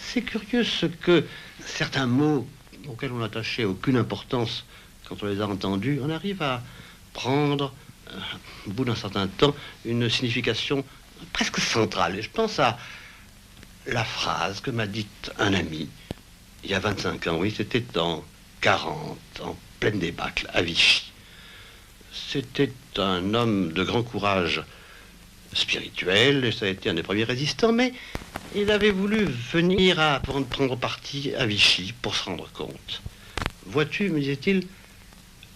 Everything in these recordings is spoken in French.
C'est curieux ce que certains mots auxquels on n'attachait aucune importance quand on les a entendus, on arrive à prendre, au bout d'un certain temps, une signification presque centrale. Et je pense à la phrase que m'a dite un ami, il y a 25 ans, oui, c'était en 40, en pleine débâcle, à Vichy. C'était un homme de grand courage spirituel, et ça a été un des premiers résistants, mais il avait voulu venir à prendre parti à Vichy pour se rendre compte. Vois-tu, me disait-il,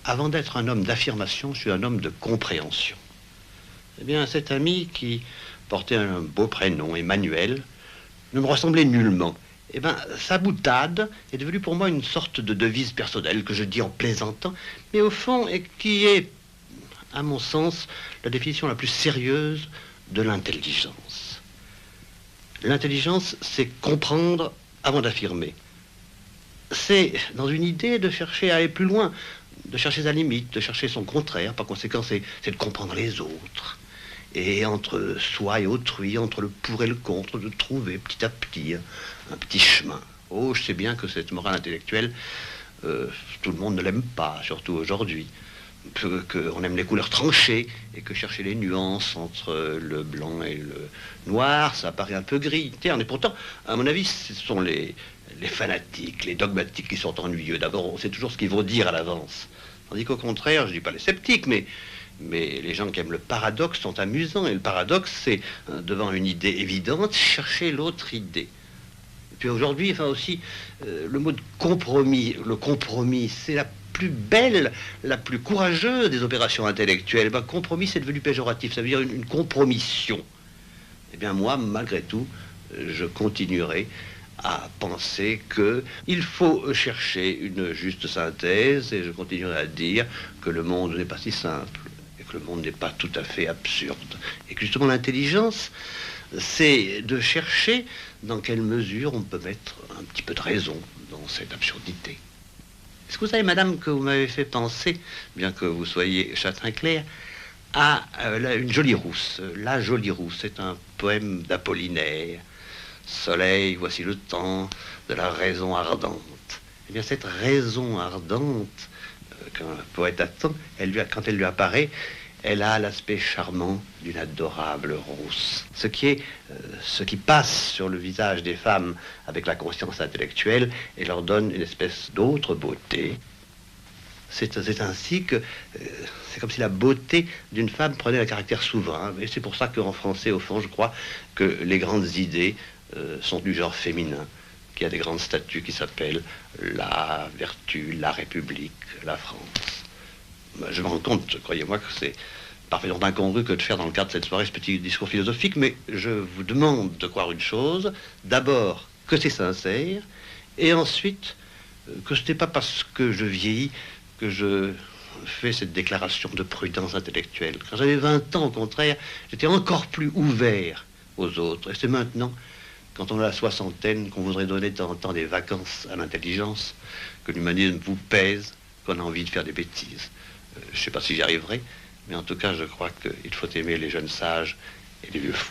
avant d'être un homme d'affirmation, je suis un homme de compréhension. Eh bien, cet ami qui portait un beau prénom, Emmanuel, ne me ressemblait nullement. Eh bien, sa boutade est devenue pour moi une sorte de devise personnelle que je dis en plaisantant, mais au fond, et qui est, à mon sens, la définition la plus sérieuse de l'intelligence. L'intelligence, c'est comprendre avant d'affirmer. C'est, dans une idée, de chercher à aller plus loin, de chercher sa limite, de chercher son contraire. Par conséquent, c'est de comprendre les autres. Et entre soi et autrui, entre le pour et le contre, de trouver petit à petit un petit chemin. Oh, je sais bien que cette morale intellectuelle, tout le monde ne l'aime pas, surtout aujourd'hui. Qu'on aime les couleurs tranchées et que chercher les nuances entre le blanc et le noir, ça paraît un peu gris. Et pourtant, à mon avis, ce sont les fanatiques, les dogmatiques qui sont ennuyeux. D'abord, on sait toujours ce qu'ils vont dire à l'avance. Tandis qu'au contraire, je ne dis pas les sceptiques, mais les gens qui aiment le paradoxe sont amusants. Et le paradoxe, c'est, devant une idée évidente, chercher l'autre idée. Et puis aujourd'hui, enfin aussi, le mot de compromis, le compromis, c'est la plus belle, la plus courageuse des opérations intellectuelles. Ben, compromis, c'est devenu péjoratif, ça veut dire une compromission. Eh bien moi, malgré tout, je continuerai à penser qu'il faut chercher une juste synthèse, et je continuerai à dire que le monde n'est pas si simple, et que le monde n'est pas tout à fait absurde, et que justement l'intelligence, c'est de chercher dans quelle mesure on peut mettre un petit peu de raison dans cette absurdité. Est-ce que vous savez, madame, que vous m'avez fait penser, bien que vous soyez châtain-clair, à une jolie rousse. La jolie rousse, c'est un poème d'Apollinaire. Soleil, voici le temps de la raison ardente. Eh bien, cette raison ardente qu'un poète attend, quand elle lui apparaît, elle a l'aspect charmant d'une adorable rousse. Ce qui passe sur le visage des femmes avec la conscience intellectuelle et leur donne une espèce d'autre beauté. C'est ainsi que c'est comme si la beauté d'une femme prenait le caractère souverain. Et c'est pour ça qu'en français, au fond, je crois que les grandes idées sont du genre féminin, qu'il y a des grandes statues qui s'appellent la vertu, la République, la France. Je me rends compte, croyez-moi, que c'est parfaitement incongru que de faire dans le cadre de cette soirée ce petit discours philosophique, mais je vous demande de croire une chose, d'abord que c'est sincère, et ensuite que ce n'est pas parce que je vieillis que je fais cette déclaration de prudence intellectuelle. Quand j'avais 20 ans, au contraire, j'étais encore plus ouvert aux autres, et c'est maintenant, quand on a la soixantaine, qu'on voudrait donner de temps en temps des vacances à l'intelligence, que l'humanisme vous pèse, qu'on a envie de faire des bêtises. Je ne sais pas si j'y arriverai, mais en tout cas, je crois qu'il faut aimer les jeunes sages et les vieux fous.